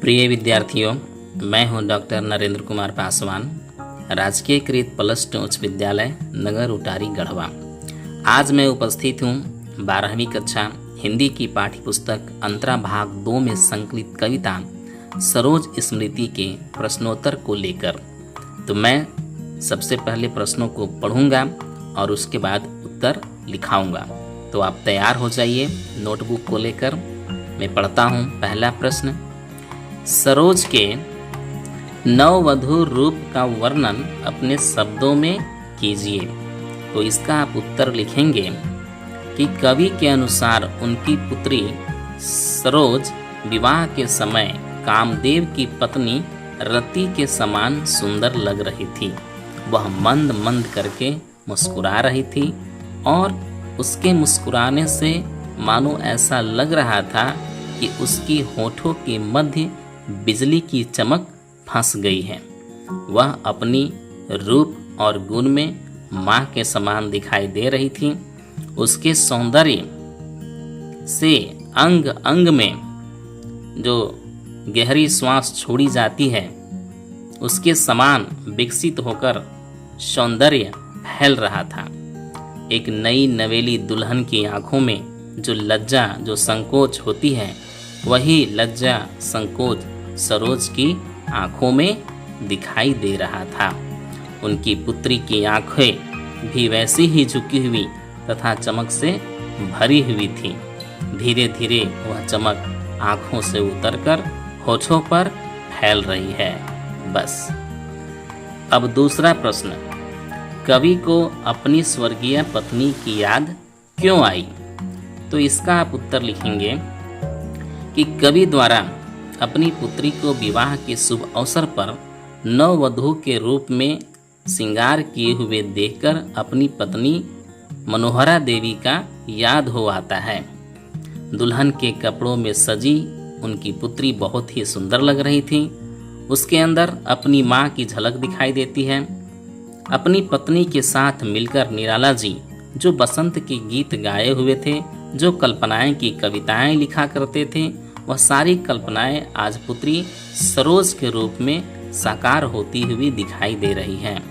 प्रिय विद्यार्थियों, मैं हूं डॉक्टर नरेंद्र कुमार पासवान, राजकीयकृत +2 उच्च विद्यालय नगर उटारी गढ़वा। आज मैं उपस्थित हूं 12वीं कक्षा हिंदी की पाठ्य पुस्तक अंतरा भाग 2 में संकलित कविता सरोज स्मृति के प्रश्नोत्तर को लेकर। तो मैं सबसे पहले प्रश्नों को पढ़ूंगा और उसके बाद उत्तर लिखाऊंगा। तो आप तैयार हो जाइए नोटबुक को लेकर। मैं पढ़ता हूं। पहला प्रश्न, सरोज के नववधु रूप का वर्णन अपने शब्दों में कीजिए। तो इसका आप उत्तर लिखेंगे कि कवि के अनुसार उनकी पुत्री सरोज विवाह के समय कामदेव की पत्नी रति के समान सुंदर लग रही थी। वह मंद मंद करके मुस्कुरा रही थी और उसके मुस्कुराने से मानो ऐसा लग रहा था कि उसकी होठों के मध्य बिजली की चमक फंस गई है। वह अपनी रूप और गुण में माँ के समान दिखाई दे रही थी। उसके सौंदर्य से अंग अंग में जो गहरी श्वास छोड़ी जाती है, उसके समान विकसित होकर सौंदर्य फैल रहा था। एक नई नवेली दुल्हन की आंखों में जो लज्जा, जो संकोच होती है, वही लज्जा संकोच सरोज की आंखों में दिखाई दे रहा था। उनकी पुत्री की आंखें भी वैसी ही झुकी हुई तथा चमक से भरी हुई थी। धीरे धीरे वह चमक आंखों से उतरकर होठों पर फैल रही है। बस। अब दूसरा प्रश्न, कवि को अपनी स्वर्गीय पत्नी की याद क्यों आई? तो इसका आप उत्तर लिखेंगे कि कवि द्वारा अपनी पुत्री को विवाह के शुभ अवसर पर नववधू के रूप में श्रृंगार किए हुए देखकर अपनी पत्नी मनोहरा देवी का याद हो आता है। दुल्हन के कपड़ों में सजी उनकी पुत्री बहुत ही सुंदर लग रही थी। उसके अंदर अपनी माँ की झलक दिखाई देती है। अपनी पत्नी के साथ मिलकर निराला जी जो बसंत के गीत गाए हुए थे, जो कल्पनाएं की कविताएं लिखा करते थे, वह सारी कल्पनाएं आज पुत्री सरोज के रूप में साकार होती हुई दिखाई दे रही हैं।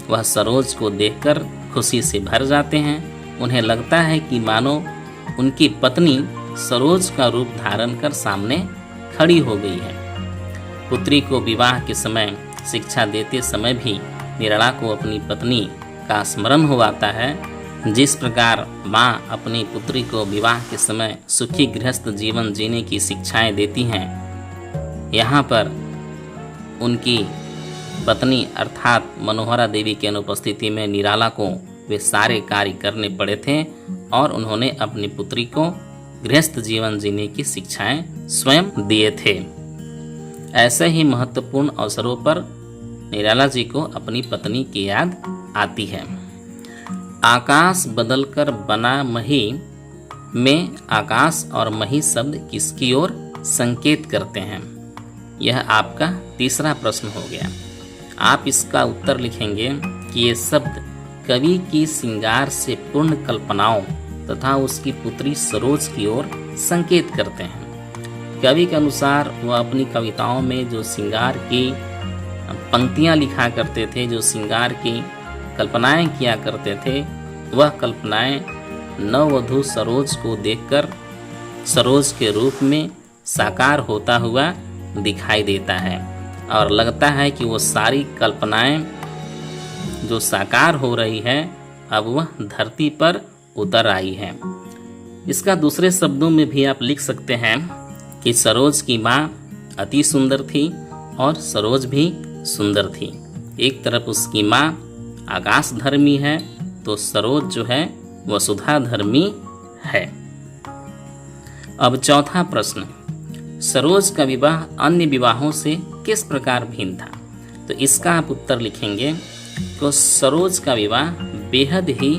वह सरोज को देखकर खुशी से भर जाते हैं। उन्हें लगता है कि मानो उनकी पत्नी सरोज का रूप धारण कर सामने खड़ी हो गई है। पुत्री को विवाह के समय शिक्षा देते समय भी निराला को अपनी पत्नी का स्मरण हो आता है। जिस प्रकार माँ अपनी पुत्री को विवाह के समय सुखी गृहस्थ जीवन जीने की शिक्षाएं देती हैं, यहाँ पर उनकी पत्नी अर्थात मनोहरा देवी की अनुपस्थिति में निराला को वे सारे कार्य करने पड़े थे और उन्होंने अपनी पुत्री को गृहस्थ जीवन जीने की शिक्षाएं स्वयं दिए थे। ऐसे ही महत्वपूर्ण अवसरों पर निराला जी को अपनी पत्नी की याद आती है। आकाश बदलकर बना मही में आकाश और मही शब्द किसकी ओर संकेत करते हैं? यह आपका तीसरा प्रश्न हो गया। आप इसका उत्तर लिखेंगे कि ये शब्द कवि की श्रृंगार से पूर्ण कल्पनाओं तथा उसकी पुत्री सरोज की ओर संकेत करते हैं। कवि के अनुसार वह अपनी कविताओं में जो श्रृंगार की पंक्तियां लिखा करते थे, जो श्रृंगार की कल्पनाएं किया करते थे, वह कल्पनाएं नववधू सरोज को देखकर सरोज के रूप में साकार होता हुआ दिखाई देता है और लगता है कि वो सारी कल्पनाएं जो साकार हो रही है, अब वह धरती पर उतर आई है। इसका दूसरे शब्दों में भी आप लिख सकते हैं कि सरोज की माँ अति सुंदर थी और सरोज भी सुंदर थी। एक तरफ उसकी माँ आकाश धर्मी है तो सरोज जो है वसुधा धर्मी है। अब चौथा प्रश्न, सरोज का विवाह अन्य विवाहों से किस प्रकार भिन्न था? तो इसका आप उत्तर लिखेंगे तो सरोज का विवाह बेहद ही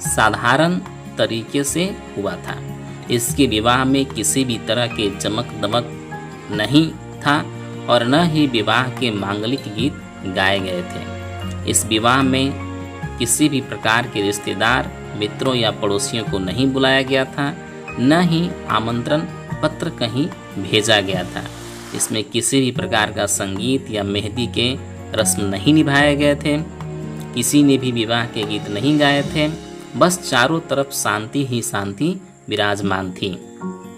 साधारण तरीके से हुआ था। इसके विवाह में किसी भी तरह के चमक दमक नहीं था और न ही विवाह के मांगलिक गीत गाए गए थे। इस विवाह में किसी भी प्रकार के रिश्तेदार, मित्रों या पड़ोसियों को नहीं बुलाया गया था, न ही आमंत्रण पत्र कहीं भेजा गया था। इसमें किसी भी प्रकार का संगीत या मेहंदी के रस्म नहीं निभाए गए थे। किसी ने भी विवाह के गीत नहीं गाए थे। बस चारों तरफ शांति ही शांति विराजमान थी।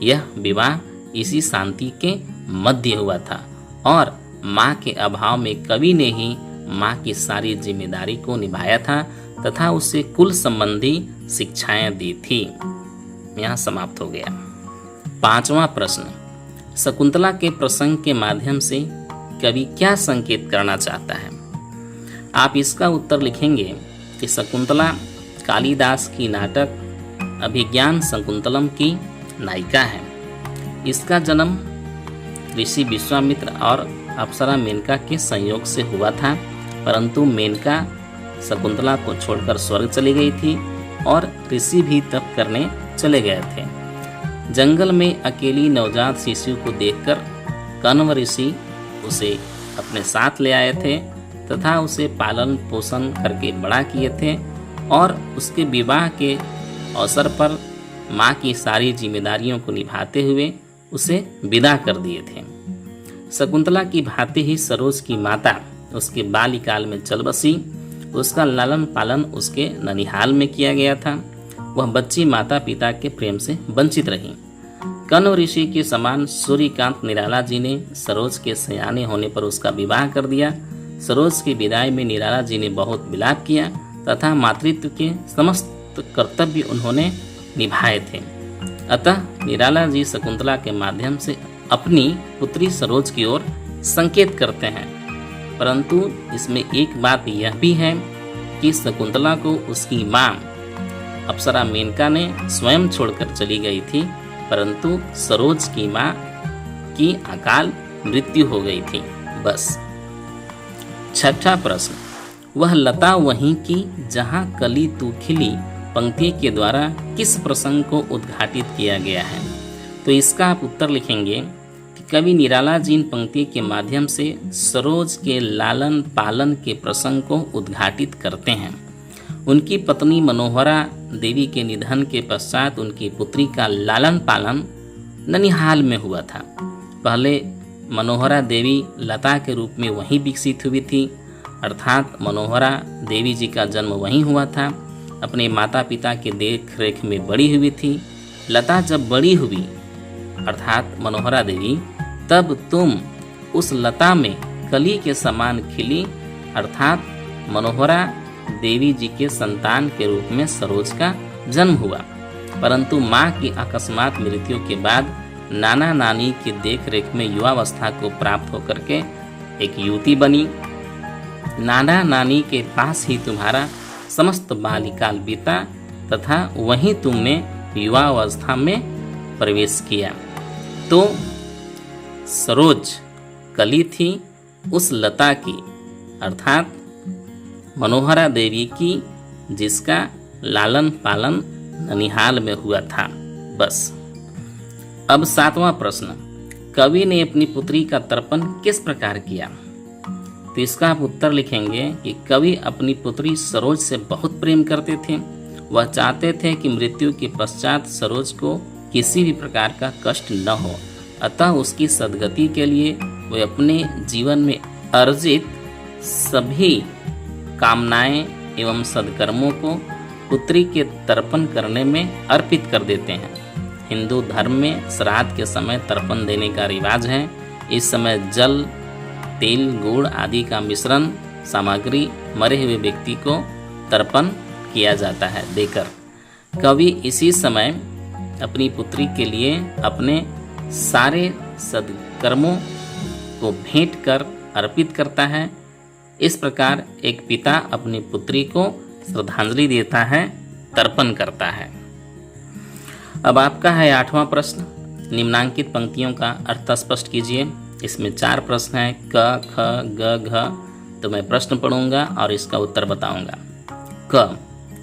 यह विवाह इसी शांति के मध्य हुआ था और माँ के अभाव में कवि ने ही माँ की सारी जिम्मेदारी को निभाया था तथा उसे कुल संबंधी शिक्षाएं दी थी। यहाँ समाप्त हो गया। 5वां प्रश्न, शकुंतला के प्रसंग के माध्यम से कवि क्या संकेत करना चाहता है? आप इसका उत्तर लिखेंगे कि शकुंतला कालिदास की नाटक अभिज्ञान शकुंतलम की नायिका है। इसका जन्म ऋषि विश्वामित्र और अप्सरा मेनका के संयोग से हुआ था, परंतु मेनका शकुंतला को छोड़कर स्वर्ग चली गई थी और ऋषि भी तप करने चले गए थे। जंगल में अकेली नवजात शिशु को देखकर कण्व ऋषि उसे अपने साथ ले आए थे तथा उसे पालन पोषण करके बड़ा किए थे और उसके विवाह के अवसर पर माँ की सारी जिम्मेदारियों को निभाते हुए उसे विदा कर दिए थे। शकुंतला की भांति ही सरोज की माता उसके बाल्यकाल में चल बसी। उसका लालन पालन उसके ननिहाल में किया गया था। वह बच्ची माता पिता के प्रेम से वंचित रही। कण्व ऋषि के समान सूर्यकांत निराला जी ने सरोज के सयाने होने पर उसका विवाह कर दिया। सरोज की विदाई में निराला जी ने बहुत विलाप किया तथा मातृत्व के समस्त कर्तव्य उन्होंने निभाए थे। अतः निराला जी शकुंतला के माध्यम से अपनी पुत्री सरोज की ओर संकेत करते हैं, परंतु इसमें एक बात यह भी है कि शकुंतला को उसकी माँ अप्सरा मेनका ने स्वयं छोड़कर चली गई थी, परंतु सरोज की माँ की अकाल मृत्यु हो गई थी। बस। 6वां प्रश्न, वह लता वहीं की जहाँ कली तू खिली पंक्ति के द्वारा किस प्रसंग को उद्घाटित किया गया है? तो इसका आप उत्तर लिखेंगे कि कवि निराला जी इन पंक्ति के माध्यम से सरोज के लालन पालन के प्रसंग को उद्घाटित करते हैं। उनकी पत्नी मनोहरा देवी के निधन के पश्चात उनकी पुत्री का लालन पालन ननिहाल में हुआ था। पहले मनोहरा देवी लता के रूप में वहीं विकसित हुई थी, अर्थात मनोहरा देवी जी का जन्म वहीं हुआ था। अपने माता पिता के देख रेख में बड़ी हुई थी। लता जब बड़ी हुई अर्थात मनोहरा देवी, तब तुम उस लता में कली के समान खिली, अर्थात मनोहरा देवी जी के संतान के रूप में सरोज का जन्म हुआ। परंतु माँ की अकस्मात मृत्यु के बाद नाना नानी की देख रेख में युवावस्था को प्राप्त होकर के एक युवती बनी। नाना नानी के पास ही तुम्हारा समस्त बाल्यकाल बीता तथा वहीं तुमने युवावस्था में प्रवेश किया। तो सरोज कली थी उस लता की, अर्थात मनोहरा देवी की, जिसका लालन पालन ननिहाल में हुआ था। बस। अब 7वां प्रश्न, कवि ने अपनी पुत्री का तर्पण किस प्रकार किया? तो इसका आप उत्तर लिखेंगे कि कवि अपनी पुत्री सरोज से बहुत प्रेम करते थे। वह चाहते थे कि मृत्यु के पश्चात सरोज को किसी भी प्रकार का कष्ट न हो, अतः उसकी सद्गति के लिए वे अपने जीवन में अर्जित सभी कामनाएं एवं सद्कर्मों को पुत्री के तर्पण करने में अर्पित कर देते हैं। हिंदू धर्म में श्राद्ध के समय तर्पण देने का रिवाज है। इस समय जल, तेल, गुड़ आदि का मिश्रण सामग्री मरे हुए व्यक्ति को तर्पण किया जाता है देकर। कवि इसी समय अपनी पुत्री के लिए अपने सारे सद्कर्मों को भेंट कर अर्पित करता है। इस प्रकार एक पिता अपनी पुत्री को श्रद्धांजलि देता है, तर्पण करता है। अब आपका है 8वां प्रश्न, निम्नांकित पंक्तियों का अर्थ स्पष्ट कीजिए। इसमें 4 प्रश्न हैं, क, ख, ग, घ। तो मैं प्रश्न पढ़ूंगा और इसका उत्तर बताऊंगा। क,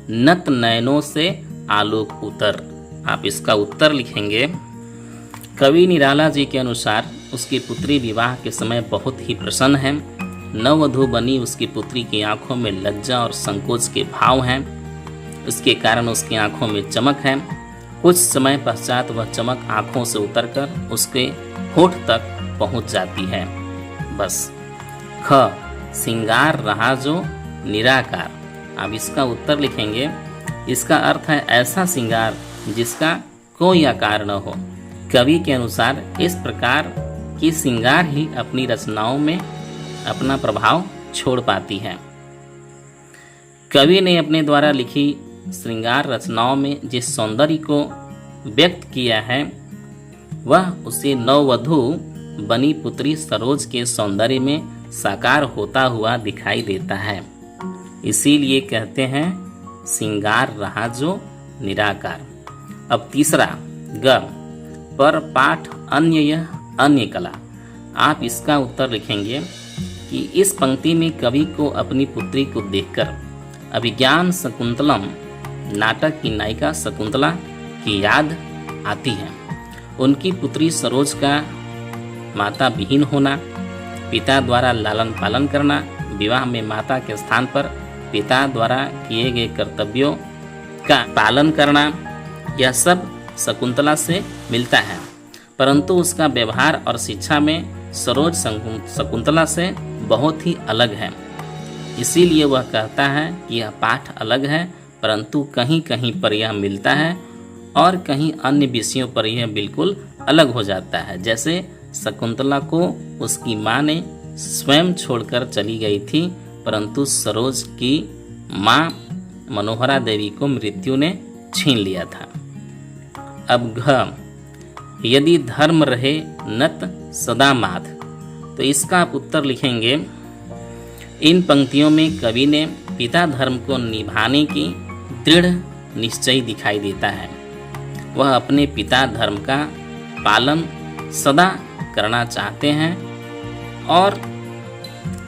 नत नयनों से आलोक उतर। आप इसका उत्तर लिखेंगे, कवि निराला जी के अनुसार उसकी पुत्री विवाह के समय बहुत ही प्रसन्न है। नववधू बनी उसकी पुत्री की आंखों में लज्जा और संकोच के भाव हैं। उसके कारण उसकी आंखों में चमक है। कुछ समय पश्चात वह चमक आंखों से उतरकर उसके होठ तक पहुंच जाती है। बस। ख, श्रृंगार रहा जो निराकार। अब इसका उत्तर लिखेंगे। इसका अर्थ है ऐसा श्रृंगार जिसका कोई आकार न हो। कवि के अनुसार इस प्रकार की श्रृंगार ही अपनी रचनाओं में अपना प्रभाव छोड़ पाती है। कवि ने अपने द्वारा लिखी श्रृंगार रचनाओं में जिस सौंदर्य को व्यक्त किया है वह उसे नववधू बनी पुत्री सरोज के सौंदर्य में साकार होता हुआ दिखाई देता है। इसीलिए कहते हैं श्रृंगार रहा जो निराकार। अब तीसरा ग, पर पाठ अन्य यह अन्य कला। आप इसका उत्तर लिखेंगे कि इस पंक्ति में कवि को अपनी पुत्री को देखकर अभिज्ञान शकुंतलम नाटक की नायिका शकुंतला की याद आती है। उनकी पुत्री सरोज का माता विहीन होना, पिता द्वारा लालन पालन करना, विवाह में माता के स्थान पर पिता द्वारा किए गए कर्तव्यों का पालन करना, यह सब शकुंतला से मिलता है। परंतु उसका व्यवहार और शिक्षा में सरोज शकुंतला से बहुत ही अलग है। इसीलिए वह कहता है कि यह पाठ अलग है, परंतु कहीं कहीं पर यह मिलता है और कहीं अन्य विषयों पर यह बिल्कुल अलग हो जाता है। जैसे शकुंतला को उसकी माँ ने स्वयं छोड़कर चली गई थी, परंतु सरोज की माँ मनोहरा देवी को मृत्यु ने छीन लिया था। अब घ, यदि धर्म रहे नत सदा माथ। तो इसका आप उत्तर लिखेंगे। इन पंक्तियों में कवि ने पिता धर्म को निभाने की दृढ़ निश्चय दिखाई देता है। वह अपने पिता धर्म का पालन सदा करना चाहते हैं और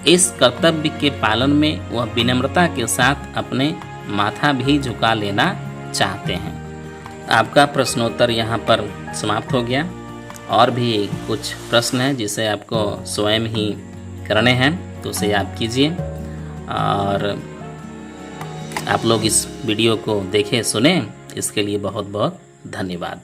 इस कर्तव्य के पालन में वह विनम्रता के साथ अपने माथा भी झुका लेना चाहते हैं। आपका प्रश्नोत्तर यहाँ पर समाप्त हो गया। और भी कुछ प्रश्न हैं जिसे आपको स्वयं ही करने हैं, तो उसे आप कीजिए। और आप लोग इस वीडियो को देखें सुने, इसके लिए बहुत बहुत धन्यवाद।